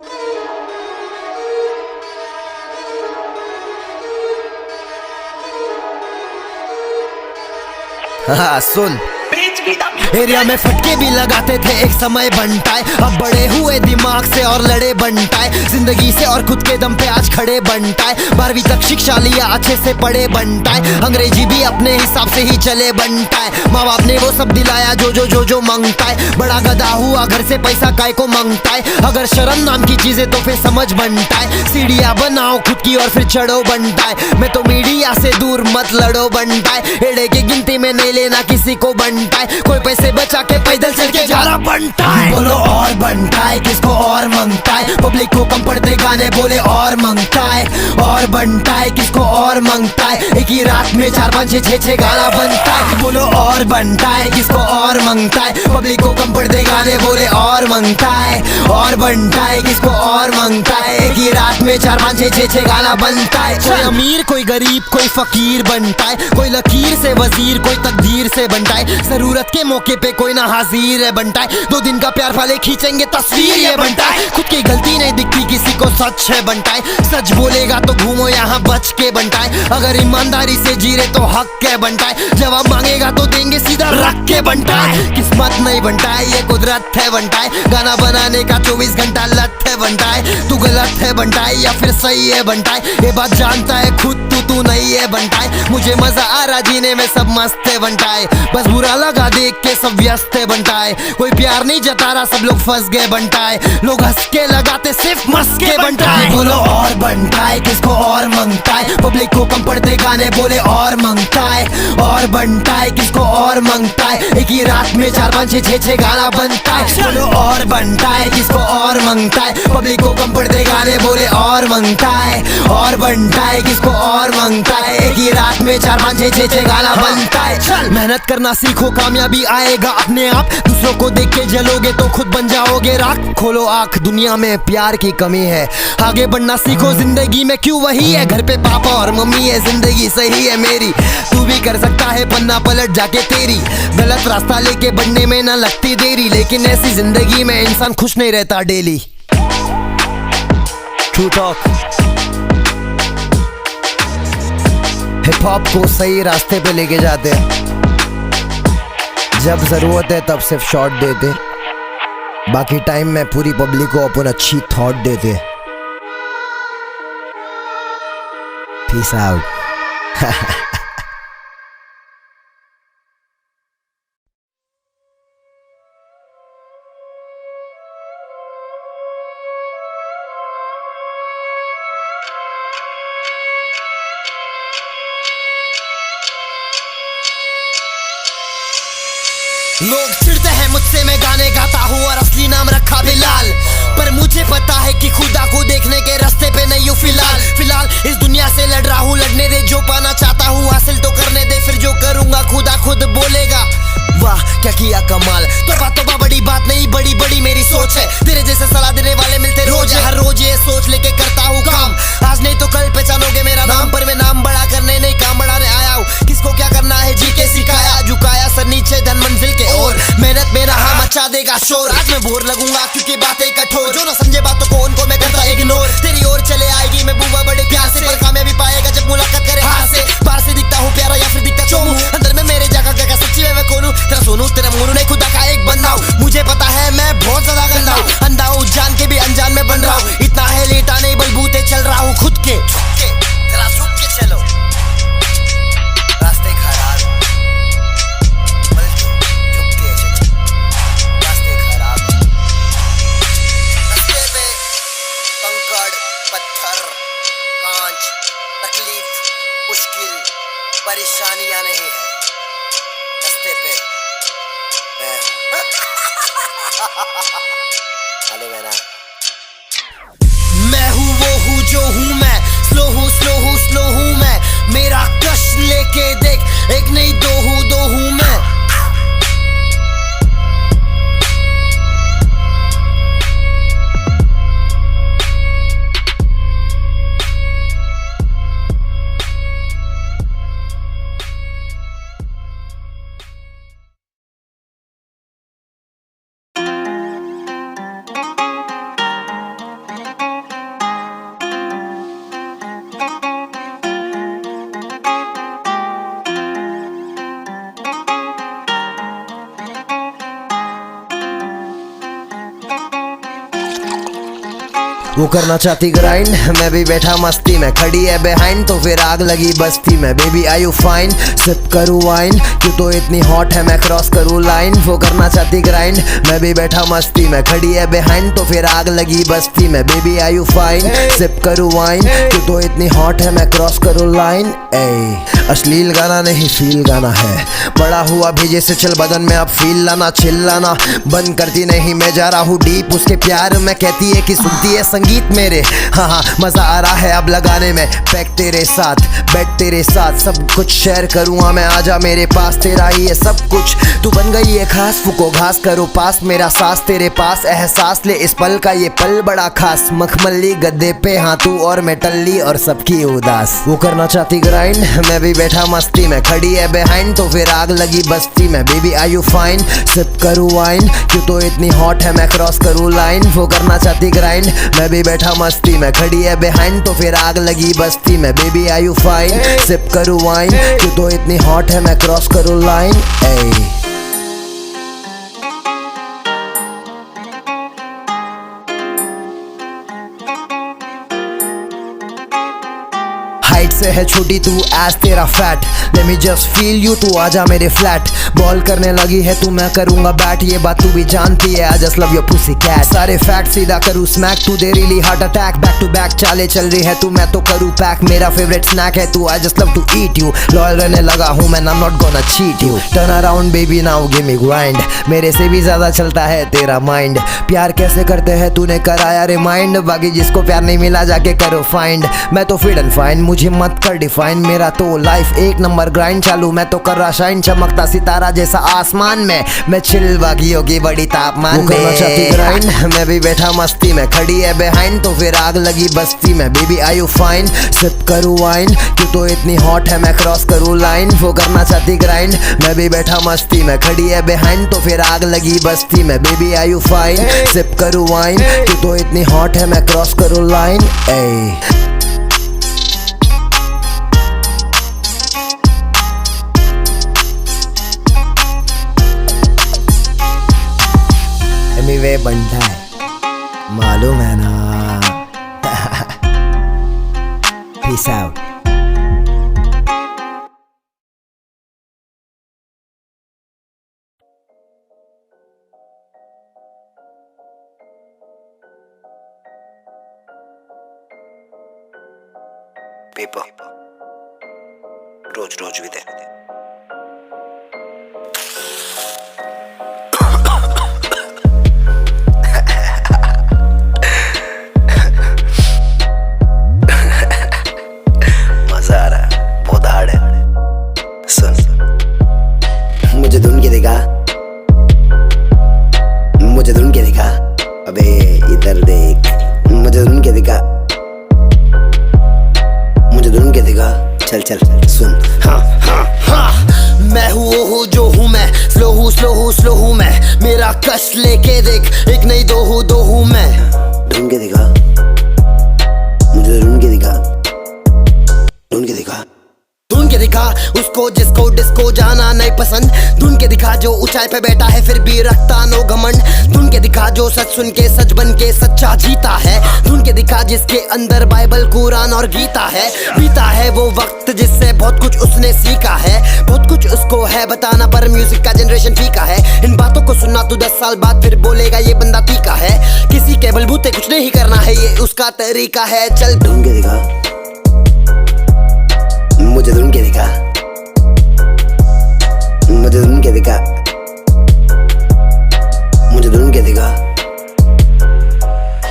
हाँ सुन, एरिया में फटके भी लगाते थे एक समय बंटाए, अब बड़े हुए दिमाग से और लड़े बंटाए, जिंदगी से और खुद के दम पे आज खड़े बंटाए। 12वीं तक शिक्षा लिया अच्छे से पढ़े बंटाए, अंग्रेजी भी अपने हिसाब से ही चले बंटाए। माँ बाप ने वो सब दिलाया जो जो जो जो मांगता है, बड़ा गधा हुआ घर से पैसा काय को मांगता है। अगर शर्म नाम की चीजें तो फिर समझ बंटाए, सीढ़ियाँ बनाओ खुद की और फिर चढ़ो बंटाए। मैं तो मीडिया से दूर मत लड़ो बंटाए, एड़े की गिनती में नहीं लेना किसी को बंटाए, कोई पैसे बचा के पैदल चल के जा रहा बंटाए। बोलो और बंटाए किसको और मांगता है, पब्लिक को कम पड़ते गाने बोले और मांगता है, और बंटाए किसको और मांगता है, एक ही रात में 4 5 6 6 गाना बनता है। बोलो और बंटाए किसको और मांगता है, पब्लिक को कम पड़ते गाने बोले और मांगता है, और बंटाए किसको और मांगता है, एक ही रात में 4 5 6 6 गाना बनता है। कोई अमीर कोई गरीब कोई फकीर बनता है, कोई लकीर से वजीर कोई तकदीर से बनता है, जरूरत के मौके पे कोई ना हाजिर है बनता है। 2 दिन का प्यार वाले खींचेंगे तस्वीर ये बनता है, खुद की गलती नहीं दिखती किसी को सच है बनता है, सच बोलेगा तो घूमो यहाँ बच के बनता है, अगर ईमानदारी से जी रहे तो हक के बनता है, जवाब मांगेगा तो देंगे सीधा रख के बनता है। किस्मत नहीं बनता है ये कुदरत है बनता है, गाना बनाने का 24 घंटा लत है बनता है, तू गलत है बनता है या फिर सही है बनता है, ये बात जानता है खुद तू नहीं है बनता है। मुझे मजा आ रहा जीने में सब मस्त है बनता है, बस बुरा लगा देख के सब व्यस्त है बनता है, कोई प्यार नहीं जता रहा सब लोग फंस गए बनता है, लोग हंस के लगाते सिर्फ मस्के बनता है। बोलो और बनता है किसको और मांगता है, पब्लिक को कम पड़ते गाने बोले और मांगता है, और बनता है किसको और मांगता है, एक ही रात में 4 5 6 6 गाना बनता है। बोलो और बनता है किसको और मांगता है, पब्लिक को कम पड़ते गाने बोले और मांगता है, और बनता है किसको और मांगता है, एक ही रात में 4 5 6 6 गाना बनता है। चल मेहनत करना सीखो कामयाबी आएगा अपने आप, दूसरों को देख के जलोगे तो खुद बन जाओगे राख। खोलो आंख दुनिया में प्यार की कमी है, आगे बढ़ना सीखो जिंदगी में क्यों वही है, घर पे पापा और मम्मी है जिंदगी सही है मेरी, तू भी कर सकता है पन्ना पलट जाके तेरी, गलत रास्ता लेके बढ़ने में ना लगती देरी, लेकिन ऐसी जिंदगी में इंसान खुश नहीं रहता daily. True talk, hip hop को सही रास्ते पे लेके जाते हैं, जब जरूरत है तब सिर्फ शॉट देते, बाकी टाइम में पूरी पब्लिक को अपन अच्छी थॉट देते। Peace out. लोग चिढ़ते हैं मुझसे मैं गाने गाता हूँ और असली नाम रखा बिलाल, पर मुझे पता है कि खुदा को देखने के रास्ते पे नहीं हूँ फिलहाल इस दुनिया से लड़ रहा हूँ, लड़ने दे जो पाना चाहता हूँ हासिल तो करने दे, फिर जो करूँगा खुदा खुद बोलेगा वाह क्या किया कमाल। तोबा बड़ी बात नहीं बड़ी बड़ी मेरी सोच है, तेरे जैसे सलाह देने वाले मिलते रोज है, हर रोज ये सोच लेके करता हूँ काम, आज नहीं तो कल पहचानोगे मेरा नाम, पर मैं नाम बड़ा करने नहीं काम बढ़ाने आया हूँ, किसको क्या करना है जी के सिखाया, झुकाया सर नीचे धन मंजिल के ओर, मेहनत में रहा मचा देगा शोर, आज मैं बोर लगूंगा क्योंकि बातें कठोर, जो ना समझे बातों को उनको मैं करता इग्नोर, तेरी ओर चले आएगी मैं बुआ बड़े प्यार से, पर कामयाबी पाएगा जब मुलाकात करे हार से, बाहर से दिखता हूँ प्यारा या फिर दिखता चोमू, अंदर में मेरे जागा क्या सच्ची में मैं कौन हूँ, तेरा सोनू तेरा मोनू नहीं खुदा का एक बंदा हूँ, मुझे पता है मैं बहुत ज्यादा गंदा हूँ, अंधा हूँ जान के भी अनजान में बन रहा हूँ, इतना है लेटा नहीं बलबूते चल रहा हूँ खुद के, जरा झुक के चलो रास्ते खराब, बल्कि झुक के चलो रास्ते खराब, रास्ते वो करना चाहती ग्राइंड, मैं भी बैठा मस्ती में, खड़ी है बिहाइंड तो फिर आग लगी बस्ती में। Baby are you fine, sip करूँ वाइन, क्यों तो इतनी हॉट है मैं क्रॉस करूँ लाइन। वो करना चाहती ग्राइंड, मैं भी बैठा मस्ती में, खड़ी है बिहाइंड तो फिर आग लगी बस्ती में। Baby are you fine, sip करूँ वाइन, क्यों तो इतनी हॉट है मैं क्रॉस करूँ लाइन। अश्लील गाना नहीं फील गाना है, बड़ा हुआ भेजे से चल बदन में अब फील लाना, चिल्लाना बंद करती नहीं, मैं जा रहा हूँ डीप उसके प्यार में। कहती है कि सुनती है संगीत मेरे, हाँ मजा आ रहा है अब लगाने में। पैक तेरे साथ, बेड तेरे साथ, सब कुछ शेयर करूँगा मैं, आजा मेरे पास, तेरा ही है सब कुछ। तू बन गई है खास, फूको घास करो पास, मेरा सांस तेरे पास, एहसास ले इस पल का, ये पल बड़ा खास। मखमली गद्दे पे हाँ तू और मैं टल्ली और सबकी उदास। वो करना चाहती ग्राइंड, मैं भी बैठा मस्ती में, खड़ी है बिहाइंड तो फिर आग लगी बस्ती में। Baby are you fine, sip करूँ वाइन, क्यों तो इतनी हॉट है मैं क्रॉस करूँ लाइन। वो करना चाहती ग्राइंड, मैं भी बैठा मस्ती में, खड़ी है बिहाइंड तो फिर आग लगी बस्ती में। Baby are you fine, sip करूँ वाइन, क्यों तो इतनी हॉट है मैं क्रॉस करूँ लाइन। हाइट से है छोटी तू एज तेरा fat, let me just feel you, तू आजा मेरे फ्लैट। बॉल करने लगी है तू, मैं करूंगा बैट, ये बात तू भी जानती है, I just love your pussy cat. सारे फैक्ट सीधा करूँ स्मैक, तू दे really heart attack. Back to back चाले चल रही है तू, मैं तो करूँ पैक, मेरा फेवरेट स्नैक है तू, I just love to eat you. Loyal रहने लगा हूँ मैं, I am not gonna cheat you. Turn around baby now give me grind, मेरे से भी ज्यादा चलता है तेरा माइंड। प्यार कैसे करते हैं तूने कराया रिमाइंड, बाकी जिसको प्यार नहीं मिला जाके करो फाइंड। मैं तो फिट एंड फाइन, मुझे मत कर डिफाइन, मेरा तो लाइफ एक नंबर ग्राइंड चालू, मैं तो कर रहा शाइन, चमकता सितारा जैसा आसमान में। मैं चिल बाकी होगी बड़ी तापमान में। ग्राइंड, मैं भी बैठा मस्ती में, खड़ी है बिहाइंड तो फिर आग लगी बस्ती में। Baby are you fine, sip करूँ वाइन, क्यों तो इतनी हॉट है मैं क्रॉस करूँ लाइन। वो करना चाहती ग्राइंड, मैं भी बैठा मस्ती में, खड़ी है बिहाइंड तो फिर आग लगी बस्ती में। Baby are you fine, sip करूँ वाइन, क्यों तो इतनी हॉट है मैं क्रॉस करूँ लाइन। वे बनता है मालूम है ना। Peace out. पेपर रोज रोज भी दे। मुझे ढूंढ के दिखा, मुझे ढूंढ के दिखा, अबे इधर देख, मुझे ढूंढ के दिखा, मुझे ढूंढ के दिखा, चल चल सुन। हाँ हाँ हाँ, मैं हूँ वो हूँ जो हूँ मैं, स्लो हूँ मैं, मेरा कष्ट लेके देख, एक नहीं दो हूँ मैं। ढूंढ के दिखा, मुझे ढूंढ के दिखा, ढूंढ के दिखा, ढूंढ के दिखा उसको जिसको डिस्को जाना नहीं पसंद। ढूंढ के दिखा जो ऊंचाई पे बैठा है फिर भी रखता नो घमंड। ढूंढ के दिखा जो सच सुन के सच बन के सच्चा जीता है। ढूंढ के दिखा जिसके अंदर बाइबल कुरान और गीता है। बीता है वो वक्त जिससे बहुत कुछ उसने सीखा है, बहुत कुछ उसको है बताना पर म्यूजिक का जनरेशन फीका है। इन बातों को सुनना तू 10 साल बाद फिर बोलेगा ये बंदा तीखा है। किसी के बलबूते कुछ नहीं करना है, ये उसका तरीका है। चल ढूंढ के दिखा, मुझे ढूंढ के दिखा, मुझे ढूंढ के दिखा, मुझे ढूंढ के दिखा।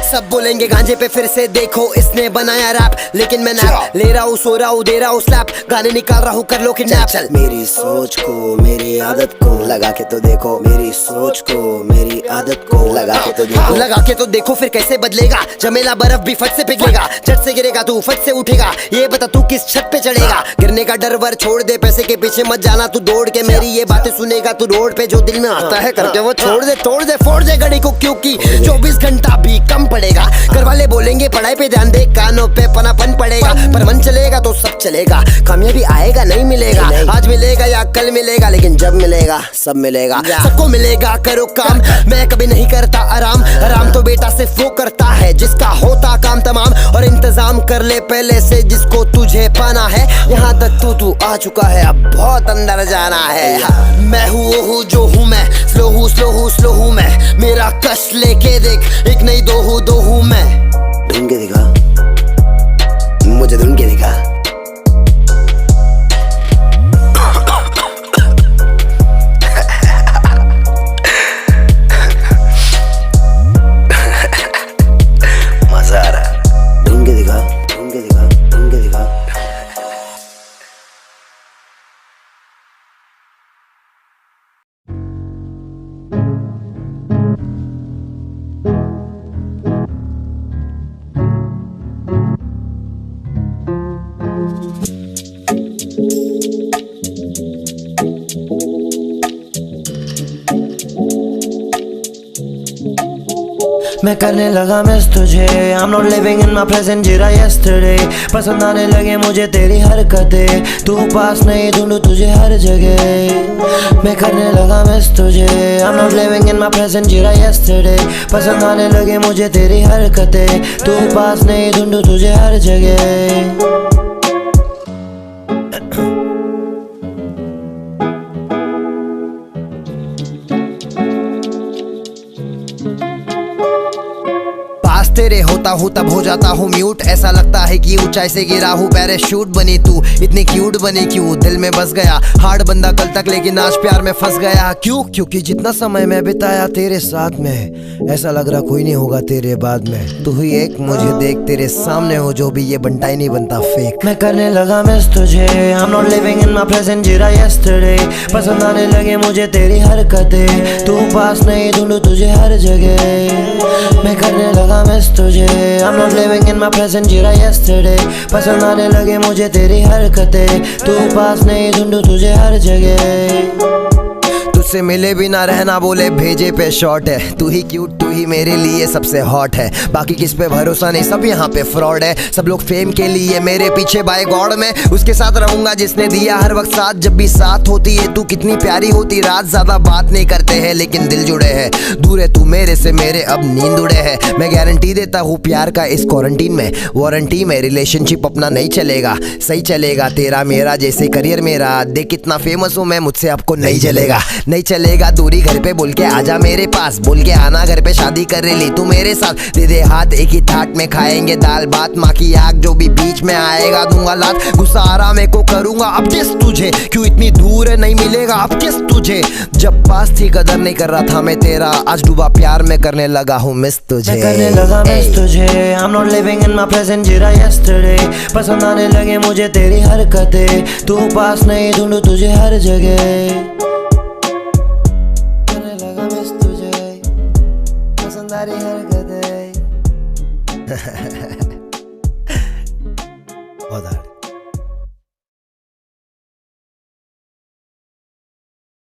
सब बोलेंगे गांजे पे फिर से देखो इसने बनाया रैप, लेकिन मैं नैप ले रहा हूँ, सो रहा हूँ, दे रहा हूँ स्लैप, गाने निकाल रहा हूँ, कर लो किडनैप। चल मेरी सोच को मेरी आदत को लगा के तो देखो, मेरी सोच को मेरी आदत को लगा के तो देखो, लगा के तो देखो फिर कैसे बदलेगा। जमेला बर्फ भी फट से पिघलेगा, झट से गिरेगा तू फट से उठेगा। ये बता तू किस छत पे चढ़ेगा, गिरने का डर वर छोड़ दे, पैसे के पीछे मत जाना तू दौड़ के। मेरी ये बातें सुनेगा तू रोड पे, जो दिल में आता है करके वो छोड़ दे, तोड़ दे, फोड़ दे घड़ी को, क्योंकि 24 घंटा भी कम पड़ेगा। घर वाले बोलेंगे पढ़ाई पे ध्यान दे, कानों पे पनापन पड़ेगा, पर मन चलेगा तो सब चलेगा। कामयाबी आएगा नहीं मिलेगा, आज मिलेगा या कल मिलेगा, लेकिन जब मिलेगा सब मिलेगा। सबको मिलेगा करो काम, मैं कभी नहीं करता आराम। आराम तो बेटा सिर्फ वो करता है जिसका होता काम तमाम, और इंतजाम कर ले पहले से जिसको तुझे पाना है। यहाँ तक तू आ चुका है, अब बहुत अंदर जाना है। मैं हूँ वो हूँ जो हूँ मैं, स्लो हूँ मैं, मेरा कष्ट लेके देख, एक नहीं दो हूँ मैं। ढूंढ के दिखा, मुझे ढूंढ के दिखा। मजा आ रहा है, ढूंढ के दिखा, ढूंढ के दिखा, ढूंढ के दिखा। मैं करने लगा मिस तुझे, I'm not living in my present, जीरा yesterday। पसंद आने लगे मुझे तेरी हरकतें, तू पास नहीं ढूंढूं तुझे हर जगह। मैं करने लगा मिस तुझे, I'm not living in my present, जीरा yesterday। पसंद आने लगे मुझे तेरी हरकतें, तू पास नहीं ढूंढूं तुझे हर जगह। तेरे होता हूँ तब हो जाता हूँ म्यूट, ऐसा लगता है कि ऊंचाई से गिरा हूँ पैराशूट बनी तू, इतनी क्यूट बनी क्यों, दिल में बस गया। हार्ड बंदा कल तक लेकिन आज प्यार में फंस गया। क्यों? क्योंकि जितना समय मैं बिताया तेरे साथ में, ऐसा लग रहा कोई नहीं होगा तेरे बाद में। तू ही एक मुझे देख, तेरे सामने हो जो भी, ये बनता ही नहीं बनता फेक। मैं करने लगा मिस तुझे, I'm not living in my present, जीरा yesterday। पसंद आने लगे मुझे तेरी हरकतें, तू पास नहीं ढूंढूं तुझे हर जगह। मैं करने लगा मिस तुझे, I'm not living in my present, जीरा yesterday। पसंद आने लगे मुझे तेरी हरकतें, तू पास नहीं ढूंढूं तुझे हर जगह। तुझसे मिले भी ना रहना बोले भेजे पे शॉर्ट है, तू ही क्यूट तू ही मेरे लिए सबसे हॉट है। बाकी किस पे भरोसा नहीं, सब यहाँ पे फ्रॉड है। सब लोग फेम के लिए मेरे पीछे, बाय गॉड मैं उसके साथ रहूंगा जिसने दिया हर वक्त साथ। जब भी साथ होती है तू कितनी प्यारी होती, रात ज्यादा बात नहीं करते हैं लेकिन दिल जुड़े हैं। दूर है तू मेरे से, मेरे अब नींद उड़े है। मैं गारंटी देता हूँ प्यार का इस क्वारंटीन में, वारंटी में रिलेशनशिप अपना नहीं चलेगा, सही चलेगा तेरा मेरा जैसे करियर मेरा। देख कितना फेमस हूँ मैं, मुझसे आपको नहीं चलेगा, नहीं चलेगा। दूरी घर पे बोल के आजा मेरे पास, बोल के आना घर पे, शादी कर ले तू मेरे साथ। दे दे हाथ एक ही थाट में खाएंगे दाल भात, माँ की आग जो भी बीच में आएगा दूंगा लात। गुस्सा आराम को करूंगा अब किस तुझे, क्यों इतनी दूर है नहीं मिलेगा अब किस तुझे। जब पास थी कदर नहीं कर रहा था मैं तेरा, आज डूबा प्यार में करने लगा हूँ मिस तुझे। मैं करने लगा मिस तुझे, I'm not living in my present, जीरा yesterday। पसंद आने लगे मुझे तेरी हरकतें, तू पास नहीं ढूंढूं तुझे हर जगह। सारी हरकतें बहुत